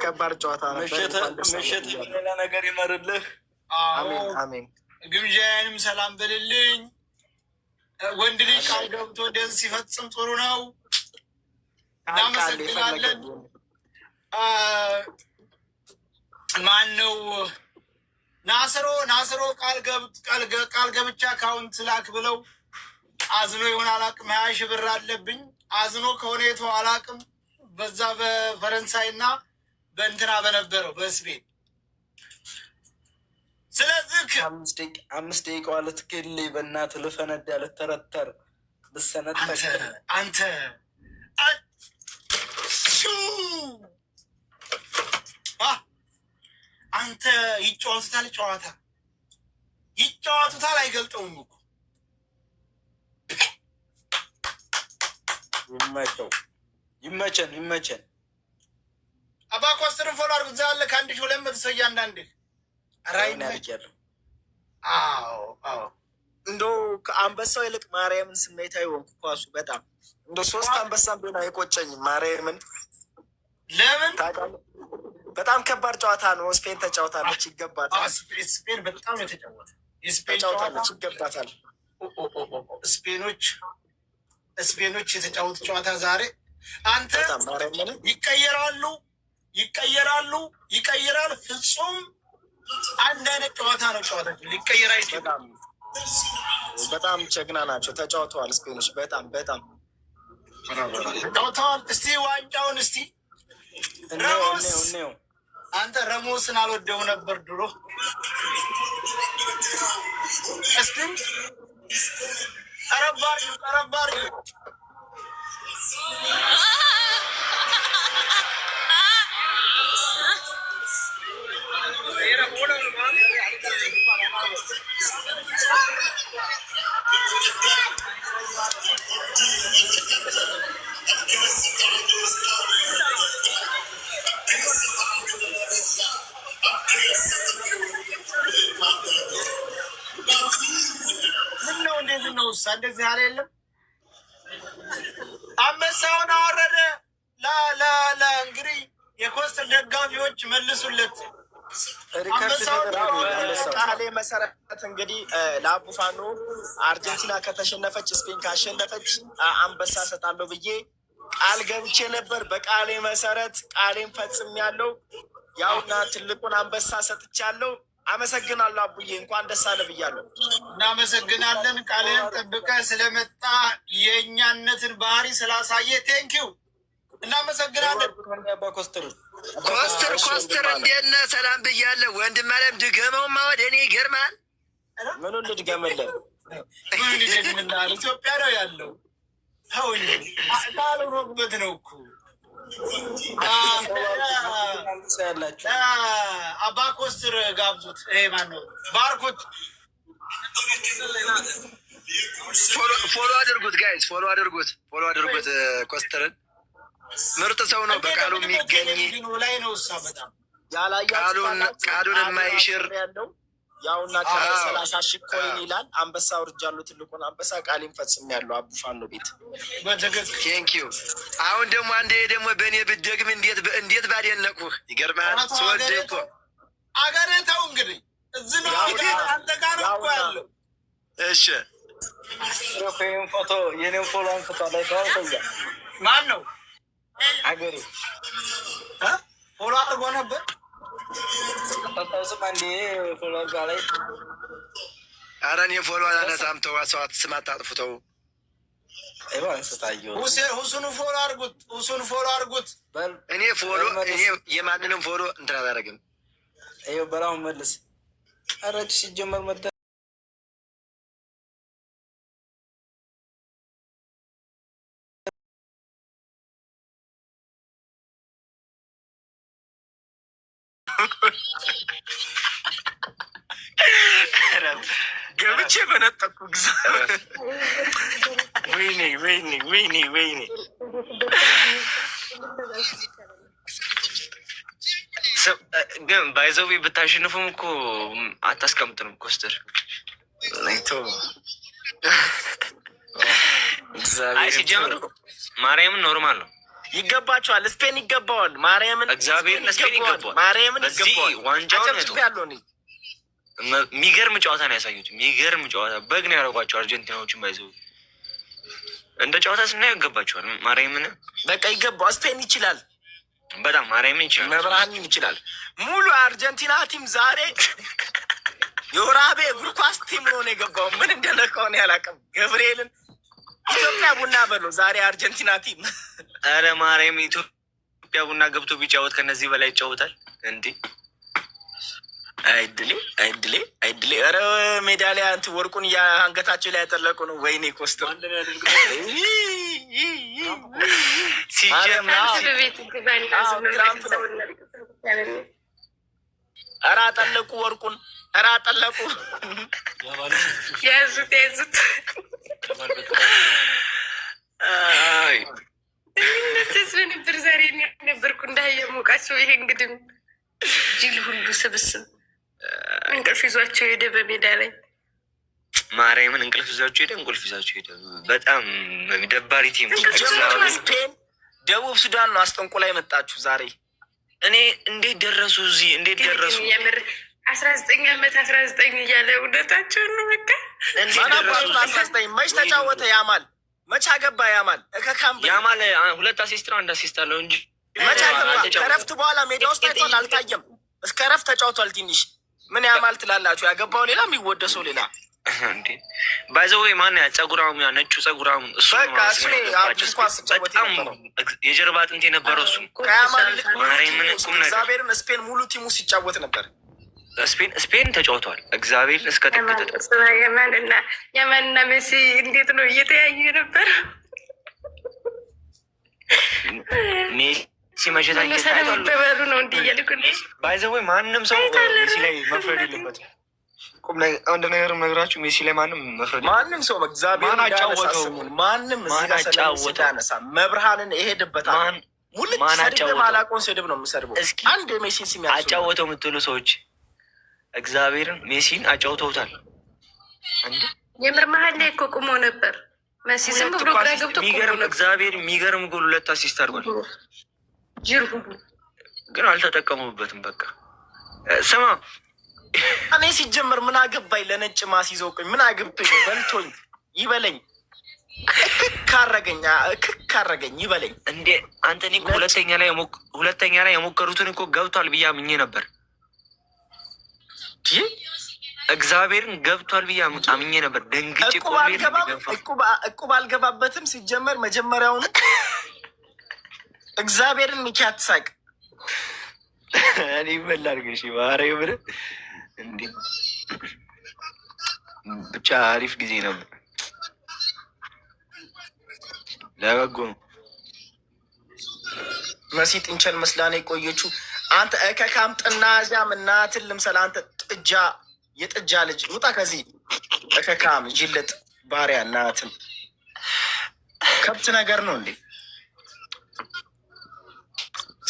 ከባድ ጨዋታ ነው። ምሽት ሌላ ነገር ይመርልህ። አሜን አሜን። ግብዣዬንም ሰላም በልልኝ። ወንድ ልጅ ቃል ገብቶ እንደዚህ ሲፈጽም ጥሩ ነው። እናመሰግናለን። ማን ነው ናስሮ ቃል ገብቻ አካውንት ላክ ብለው አዝኖ ይሆን አላቅም። 20 ሺህ ብር አለብኝ አዝኖ ከሆነ የተው አላቅም። በዛ በፈረንሳይና በእንትና በነበረው በስፔን። ስለዚህ 5 ደቂቃዋ ልትገለኝ በእናትህ ልፈነዳ ልተረተር ልሰነጠቅ አንተ ይጫወቱታል፣ ጨዋታ ይጫወቱታል፣ አይገልጠውም እኮ ይመቸን። አባ ኮስትርን ፎሎ አድርጉት። እዛ ያለ ከ1200 ሰው እያንዳንድህ እንደው ከአንበሳው ይልቅ ማርያምን ስሜታዊ ሆንኩ። ኳሱ በጣም እንደው 3 አንበሳም ቢሆን አይቆጨኝም። ማርያምን ለምን በጣም ከባድ ጨዋታ ነው። ስፔን ተጫውታለች፣ ይገባታል። ስፔን በጣም የተጫወተ ተጫውታለች፣ ይገባታል። ስፔኖች የተጫወቱ ጨዋታ ዛሬ አንተ ይቀየራል። ፍጹም አንድ አይነት ጨዋታ ነው። ጨዋታ ሊቀየር አይችልም። በጣም ጀግና ናቸው፣ ተጫውተዋል። ስፔኖች በጣም ተጫውተዋል። እስቲ ዋንጫውን እስቲ ረሞስ፣ አንተ ረሞስን አልወደው ነበር ድሮ። እስቲ ቀረባሪ እንደዚህ ያለ የለም። አንበሳውን አወረደ። እንግዲህ የኮስተር ደጋፊዎች መልሱለት። ቃሌ መሰረት እንግዲህ ለአቡ ፋኖ አርጀንቲና ከተሸነፈች ስፔን ካሸነፈች አንበሳ ሰጣለሁ ብዬ ቃል ገብቼ ነበር። በቃሌ መሰረት ቃሌን ፈጽሜያለሁ። ያውና ትልቁን አንበሳ ሰጥቻለሁ። አመሰግናለሁ አቡዬ፣ እንኳን ደስ አለ ብያለሁ። እናመሰግናለን። ቃልህን ጠብቀህ ስለመጣ የእኛነትን ባህሪ ስላሳየ ቴንኪው፣ እናመሰግናለን። ኮስተር እንዴት ነህ? ሰላም ብያለሁ። ወንድም አለም ድገመውማ ወደ እኔ ይገርማል። ምኑን ልድገምልን? ኢትዮጵያ ነው ያለው። ተውኝ፣ ካልሮበት ነው እኮ አባ ኮስትር ጋብዙት። ማነው ባርኮት ፎሎ አድርጉት ጋይዝ፣ ፎሎ አድርጉት። ኮስተርን ምርጥ ሰው ነው። በቃሉ የሚገኝ ላይ ነው። እሷ በጣም ቃሉን የማይሽር ያውና ከላይ 30 ሺህ ኮይን ይላል። አንበሳ አውርጃለሁ፣ ትልቁን አንበሳ ቃሌን ፈጽሜያለሁ። አቡ ፋኖ ቤት ቴንኪዩ። አሁን ደግሞ አንዴ ደግሞ በእኔ ብትደግም እንዴት ባደነቅሁህ። ይገርምሃል። ስወደህ እኮ አገሬ ተው እንግዲህ እዚህ ነው አንተ ጋር እኮ ያለው። እሺ የኔን ፎሎ አንስቷ ላይ ተዋልተኛ ማን ነው አገሬ ፎሎ አድርጎ ነበር። ታውስም አንዴ ፎሎ አድርጋ ላይ ኧረ እኔ ፎሎ አላነሳም። ተው ሰዋት ስም አታጥፉተው። ሁሱን ፎሎ አድርጉት። እኔ የማንንም ፎሎ እንትን አላደርግም። ይኸው በላሁን መልስ። ኧረ ሲጀመር መጣ ገብቼ በነጠቁ ጊዜ ወይኔ ግን ባይዘዊ ብታሸንፉም እኮ አታስቀምጥንም። ኮስተር አይ ሲጀምር ማርያምን ኖርማል ነው። ይገባቸዋል። ስፔን ይገባዋል። ማርያምን እግዚአብሔር ስፔን ይገባዋል። ማርያምን በዚህ ዋንጫውን ያለው የሚገርም ጨዋታ ነው ያሳዩት። የሚገርም ጨዋታ በግ ነው ያደረጓቸው አርጀንቲናዎችን ባይዘው እንደ ጨዋታ ስናየው ይገባቸዋል። ማርያምን በቃ ይገባዋል። ስፔን ይችላል በጣም ማርያምን ይችላል። መብርሃንን ይችላል። ሙሉ አርጀንቲና ቲም ዛሬ የወራቤ እግር ኳስ ቲም ነው የገባው። ምን እንደነካውን ያላቅም ገብርኤልን ኢትዮጵያ ቡና በለው ዛሬ አርጀንቲና ቲም። ኧረ ማርያም ኢትዮጵያ ቡና ገብቶ ቢጫወት ከነዚህ በላይ ይጫወታል እንዴ? አይድሌ አይድሌ አይድሌ! ኧረ ሜዳሊያ እንትን ወርቁን አንገታቸው ላይ ያጠለቁ ነው። ወይኔ ኮስተር ኧረ አጠለቁ ወርቁን፣ ኧረ አጠለቁ። ያዙት ያዙት። እነሱ ነበር ዛሬ ነበርኩ እንዳያሞቃቸው። ይሄ እንግዲህ ጅል ሁሉ ስብስብ እንቅልፍ ይዟቸው ሄደ በሜዳ ላይ። ማርያምን እንቅልፍ ይዟቸው ሄደ፣ እንቅልፍ ይዟቸው ሄደ። በጣም ደባሪ ቲም። ስፔን ደቡብ ሱዳን ነው አስጠንቆ ላይ መጣችሁ ዛሬ። እኔ እንዴት ደረሱ እዚህ? እንዴት ደረሱ? የምር 19 ዓመት 19 እያለ እውነታቸውን ነው። በቃ ማናባሉ 19 መች ተጫወተ? ያማል መች አገባ? ያማል እከካም ያማል 2 አሲስት ነው 1 አሲስት አለው እንጂ መች አገባ? ከረፍት በኋላ ሜዳ ውስጥ አይቷል? አልታየም። እስከ ረፍት ተጫውቷል ትንሽ። ምን ያማል ትላላችሁ? ያገባው ሌላ የሚወደሰው ሌላ። እንዴ ባይዘው ማን ያ ጸጉራሙ ያ ነጩ ጸጉራሙ እሱ በቃ እሱ በጣም የጀርባ አጥንት የነበረው እሱ ከያማል ይልቅ እግዚአብሔርን ስፔን ሙሉ ቲሙ ሲጫወት ነበር። ስፔን ተጫውቷል። እግዚአብሔር እስከ ተከተተ የማንና ሜሲ እንዴት ነው እየተያዩ ነበር። ሜሲ መሸታ እየተባሉ ነው እንዲ እያልኩ ባይዘው ማንም ሰው ሜሲ ላይ መፍረድ የለበትም። አንድ ነገር ነግራችሁ ሜሲ ላይ ማንም ሰው እግዚአብሔር አጫወተው ማንም እዚህ ጋር አጫወተው ያነሳ መብርሃንን እሄድበታል። ሙልጭ ሰድብ ማላቆን ስድብ ነው የምሰድበው። አንድ የሜሲ ስም አጫወተው የምትሉ ሰዎች እግዚአብሔርን ሜሲን አጫውተውታል። የምር መሀል ላይ እኮ ቁሞ ነበር መሲ ዝም ብሎ ግራ ገብቶ የሚገርም እግዚአብሔር የሚገርም ጎል 2 አሲስት አድርጓል። ግን አልተጠቀሙበትም። በቃ ስማ እኔ ሲጀመር ምን አገባኝ? ለነጭ ማስይዘው ቆይ ምን አገብቶኝ በልቶኝ ይበለኝ ካረገኝ ይበለኝ እንዴ አንተ። እኔ ሁለተኛ ላይ የሞከሩትን እኮ ገብቷል ብዬ አምኜ ነበር። እግዚአብሔርን ገብቷል ብዬ አምኜ ነበር። ደንግጬ እቁብ አልገባበትም። ሲጀመር መጀመሪያውን እግዚአብሔርን ሚኪ አትሳቅ። እኔ ይበላል ግሽ ማረ ብር እንዴ ብቻ አሪፍ ጊዜ ነበር። ለበጎ ነው። መሲ ጥንቸል መስላኔ የቆየችው አንተ እከካም ጥናዣም እናትን ልምሰል። አንተ ጥጃ የጥጃ ልጅ ውጣ ከዚህ እከካም ጅልጥ ባሪያ እናትን ከብት ነገር ነው እንዴ?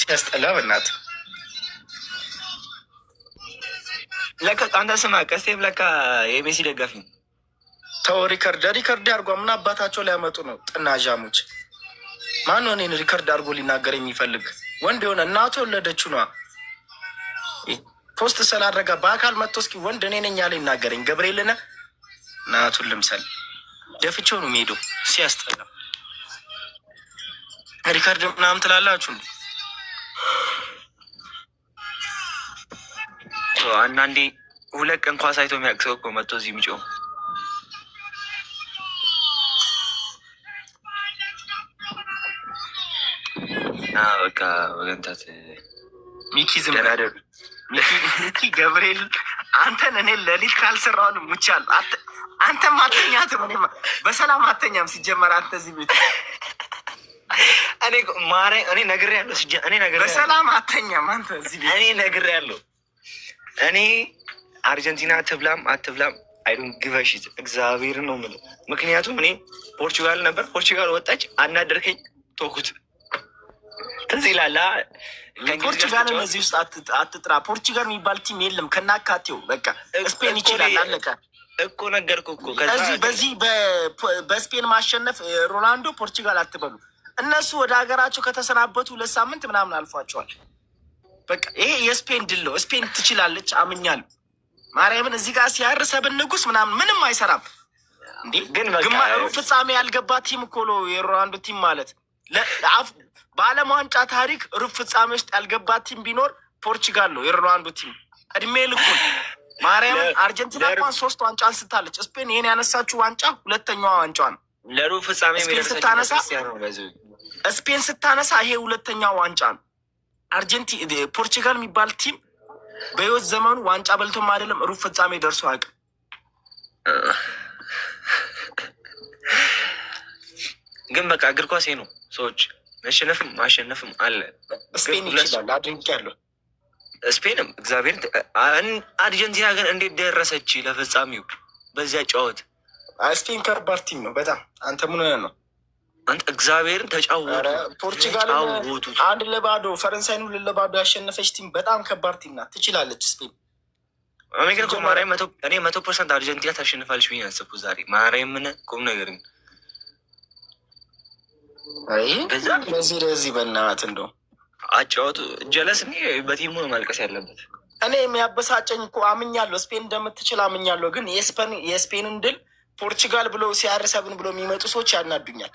ሲያስጠላ በእናት ለካ አንተ ስማ ቀስቴም ለካ የሜሲ ደጋፊ ነው። ተው ሪከርድ አድርጓ። ምን አባታቸው ሊያመጡ ነው ጥናዣሞች? ማን ነው እኔን ሪከርድ አድርጎ ሊናገር የሚፈልግ? ወንድ የሆነ እናቱ የወለደችው ነዋ። ፖስት ስላደረጋ በአካል መጥቶ እስኪ ወንድ እኔ ነኝ ያለ ይናገረኝ። ገብርኤልን እናቱን ልምሰል ደፍቼው ነው የሚሄደው። ሲያስጠላ ሪከርድ ምናምን ትላላችሁ። አንዳንዴ 2 ቀን ኳስ አይቶ የሚያውቅ ሰው እኮ መጥቶ እዚህ የሚጮህ በቃ ወገንታት ሚኪ ዝም ሚኪ ገብርኤል አንተን እኔ ሌሊት ካልሰራውን ሙቻል። አንተም አተኛትም በሰላም አተኛም። ሲጀመር አንተ እዚህ ቤት እኔ ነግሬያለሁ። በሰላም አተኛም አንተ እዚህ ቤት እኔ ነግሬያለሁ። እኔ አርጀንቲና አትብላም አይዱን ግበሽት እግዚአብሔርን ነው የምልህ። ምክንያቱም እኔ ፖርቹጋል ነበር፣ ፖርቹጋል ወጣች፣ አናደርከኝ፣ ተውኩት። ከዚህ ላላ ፖርቹጋልን እዚህ ውስጥ አትጥራ። ፖርቹጋል የሚባል ቲም የለም ከናካቴው። በቃ ስፔን ይችላል፣ አለቀ እኮ ነገርኩህ እኮ። በዚህ በስፔን ማሸነፍ ሮናልዶ ፖርቹጋል አትበሉ። እነሱ ወደ ሀገራቸው ከተሰናበቱ 2 ሳምንት ምናምን አልፏቸዋል። በቃ ይሄ የስፔን ድል ነው። ስፔን ትችላለች አምኛለሁ። ማርያምን እዚህ ጋር ሲያርሰብን ንጉስ ምናምን ምንም አይሰራም እንዴ። ሩብ ፍጻሜ ያልገባ ቲም እኮ ነው የሮናልዶ ቲም ማለት። በዓለም ዋንጫ ታሪክ ሩብ ፍጻሜ ውስጥ ያልገባ ቲም ቢኖር ፖርቹጋል ነው የሮናልዶ ቲም። እድሜ ልኩን ማርያምን አርጀንቲና እንኳን 3 ዋንጫ አንስታለች። ስፔን ይሄን ያነሳችው ዋንጫ 2ኛዋ ዋንጫ ነው። ለሩብ ፍጻሜ ስፔን ስታነሳ ይሄ 2ኛው ዋንጫ ነው። ፖርቹጋል የሚባል ቲም በህይወት ዘመኑ ዋንጫ በልቶም አይደለም ሩብ ፍጻሜ ደርሶ አያውቅም። ግን በቃ እግር ኳስ ነው። ሰዎች መሸነፍም ማሸነፍም አለ። ስፔን ይችላል አድንቄያለሁ። ስፔንም እግዚአብሔር አርጀንቲና ግን እንዴት ደረሰች ለፍጻሜው በዚያ ጨዋታ? ስፔን ከባድ ቲም ነው በጣም። አንተ ምን ሆነህ ነው? አንተ እግዚአብሔር ተጫወቱ። ፖርቹጋል 1-0 ፈረንሳይን 2-0 ያሸነፈች ቲም በጣም ከባድ ቲም ናት። ትችላለች ስፔን። አሜሪካ እኮ ማርያም እኔ 100% አርጀንቲና ታሸንፋለች ብዬ ያሰብኩት ዛሬ ማርያም ምን ቁም ነገር ግን ለዚህ በእናትህ እንደው አጫወቱ ጀለስ እኔ በቲሙ ማልቀስ ያለበት። እኔ የሚያበሳጨኝ እኮ አምኛለሁ ስፔን እንደምትችል አምኛለሁ። ግን የስፔንን ድል ፖርቹጋል ብሎ ሲያርሰብን ብሎ የሚመጡ ሰዎች ያናዱኛል።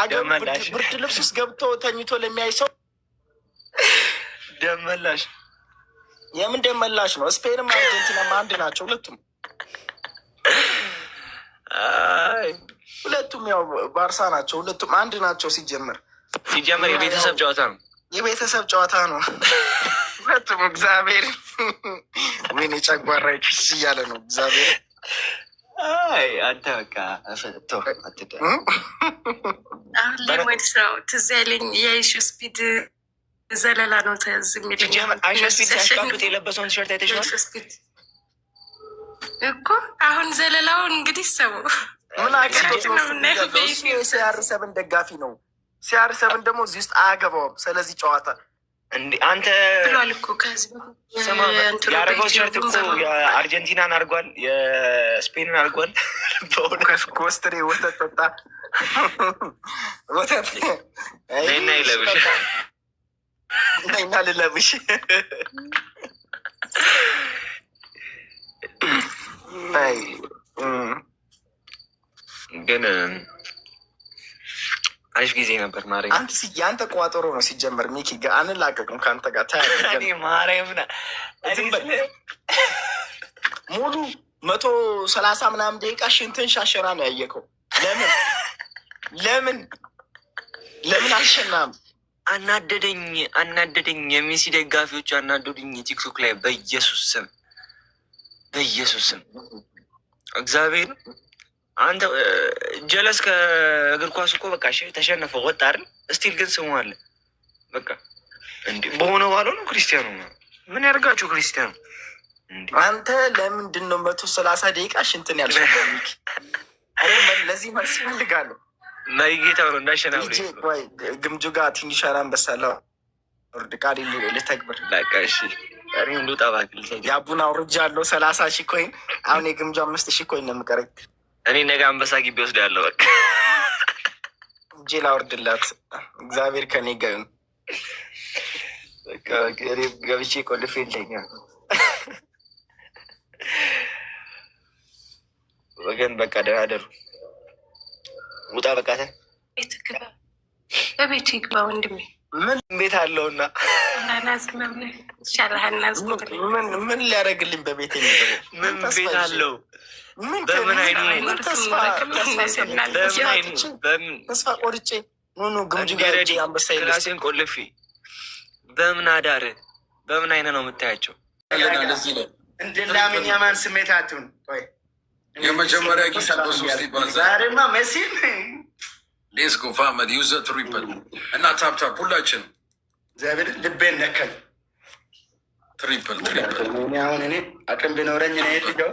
አገር ብርድ ልብስ ውስጥ ገብቶ ተኝቶ ለሚያይ ሰው ደመላሽ የምን ደመላሽ ነው? ስፔንም አርጀንቲናም አንድ ናቸው። ሁለቱም ያው ባርሳ ናቸው። ሁለቱም አንድ ናቸው። ሲጀመር የቤተሰብ ጨዋታ ነው። የቤተሰብ ጨዋታ ነው ሁለቱም። እግዚአብሔር ወይኔ ጨጓራ ኪስ እያለ ነው እግዚአብሔር። አንተ በቃ አትደ አሁን ላይ ወደ ስራው ትዝ ያለኝ የአይሹ ስፒድ ዘለላ ነው። ተዝ አይሾ ስፒድ ሲያስቀምጥ የለበሰውን ቲሸርት አይተሽዋል እኮ። አሁን ዘለላውን እንግዲህ ሰው ምን አገባው ነው? ሲያርሰብን ደጋፊ ነው። ሲያርሰብን ደግሞ እዚህ ውስጥ አያገባውም። ስለዚህ ጨዋታ አንተ ብሏል እኮ ከህዝብ ያደረገው ቲሸርት እኮ የአርጀንቲናን አድርጓል፣ የስፔንን አድርጓል። ኮስትሬ ወተት ጠጣ ወተት ነይና ይለብሽ ነይና ልለብሽ። ግን አሪፍ ጊዜ ነበር። ማርያም የአንተ ቋጠሮ ነው ሲጀመር። ሚኪ አንላቀቅም ከአንተ ጋር ማርያም ሙሉ 130 ምናምን ደቂቃ ሽንትን ሻሸራ ነው ያየከው። ለምን አልሸናም? አናደደኝ። የሜሲ ደጋፊዎች አናደዱኝ ቲክቶክ ላይ በኢየሱስ ስም እግዚአብሔር። አንተ ጀለስ ከእግር ኳስ እኮ በቃ ተሸነፈ ወጣ አይደል? እስቲል ግን ስሙ አለ በቃ እንዲ በሆነ ባለው ነው። ክርስቲያኑ ምን ያደርጋችሁ? ክርስቲያኑ አንተ ለምንድን ነው 130 ደቂቃ ሽንትን ያልሸነው? ለዚህ መልስ ፈልጋለሁ። ጌታ ነው እንዳሸናፍ ግምጁ ጋር ትንሽ አንበሳለሁ ወርድ ቃል ልተግብር ላቃሽ ሪም ሉጣ ባክል የአቡና ውርጃ አለው 30 ሺህ ኮይን። አሁን የግምጁ 5 ሺህ ኮይን ነው የምቀረኝ። እኔ ነገ አንበሳ ግቢ ወስድ ያለው በቃ እጄ ላወርድላት። እግዚአብሔር ከኔ ጋር ነው። በቃ ገብቼ ቆልፌ ይለኛ ወገን በቃ ደህና ደሩ። ውጣ በቃ በቤቱ ይግባ ወንድሜ። ምን ቤት አለውና ምን ሊያደርግልኝ በቤት ምን ቤት አለው? በምን አይኑ ተስፋ ቆርጬ ኑኑ ግምጁ ጋር አንበሳ ክላሴን ቆልፌ በምን አዳር በምን አይነ ነው የምታያቸው? እንድናምን የማን ስሜታችሁን የመጀመሪያ ጊዜ በሶስት ይባዛል። ዛሬማ መሲል ሌስ ጎ ፋሚሊ ዩዘ ትሪፕል እና ታፕታፕ ሁላችን እግዚአብሔር ልቤን ነከል። ትሪፕል አሁን እኔ አቅም ቢኖረኝ ነው የትኛው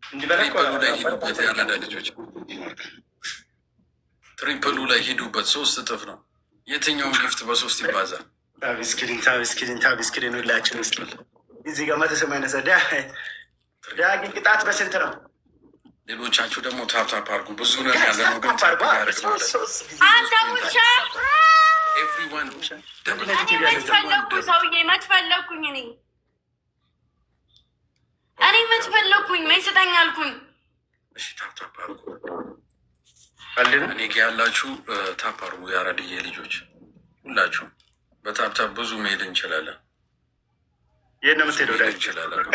ትሪፕሉ ላይ ሂዱበት። ያናዳ ልጆች ትሪፕሉ ላይ ሂዱበት። 3 እጥፍ ነው። የትኛውም ጊፍት በ3 ይባዛል። ታቢስክሪን ሁላችን ውስጥ እዚህ ጋር 180 ዳጊ ቅጣት በስንት ነው? ሌሎቻችሁ ደግሞ ታፕታፕ አድርጉ። ብዙ ነን ያለ ነው ግን አንተ ውሻ ኤቭሪዋን መትፈለኩ ሰውዬ መትፈለኩኝ እኔ መትፈለኩኝ መይስጠኝ አልኩኝ። እሺ ታፕታፕ አድርጉ። እኔ ጋ ያላችሁ ታፕ አድርጉ። የአራድዬ ልጆች ሁላችሁ በታፕታፕ ብዙ መሄድ እንችላለን። የት ነው የምትሄደው? ዳግ እንችላለን፣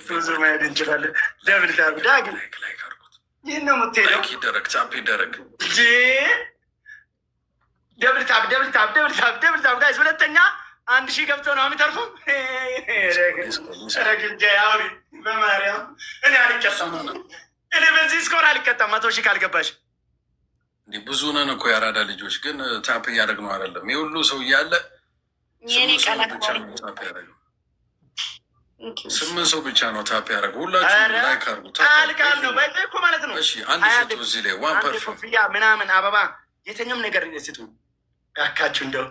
ብዙ መሄድ እንችላለን። ደብል ዳግ ዳግ ላይክ አድርጉት። የት ነው የምትሄደው? ላይክ ይደረግ፣ ታፕ ይደረግ። ደብል ታፕ ደብል ታፕ ደብል ታፕ ደብል ታፕ ጋይስ። ሁለተኛ 1000 ገብተው ነው የሚተርፈው። ረግንጃ አሁን በማርያም እኔ አልቀጣም። እኔ በዚህ ስኮር አልቀጣም። 100,000 ካልገባሽ እንዲህ ብዙ ነን እኮ የአራዳ ልጆች፣ ግን ታፕ እያደረግ ነው አይደለም። የሁሉ ሰው እያለ 8 ሰው ብቻ ነው ታፕ ያደረገው። ሁላችሁ ላይክ አድርጉ። ቃል ነው በዚህ እኮ ማለት ነው። እሺ አንድ ሽቱ እዚህ ላይ ዋን ፐርፌክት ኮፍያ ምናምን አበባ የተኛም ነገር ስጡ ያካችሁ። እንደው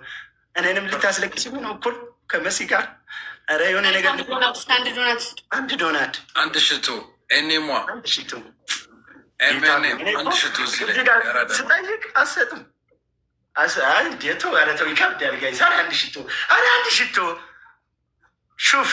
እኔንም ልታስለቅስ ነው እኩል ከመሲ ጋር። ኧረ የሆነ ነገር አንድ ዶናት አንድ ሽቱ ኤኔሟ አንድ ሽቱ አንድ ሽቱ እዚህ ላይ ስጠይቅ አሰጥም እንዴቶ ኧረ ተው ይከብዳል ጋይስ። ኧረ አንድ ሽቶ ሹፍ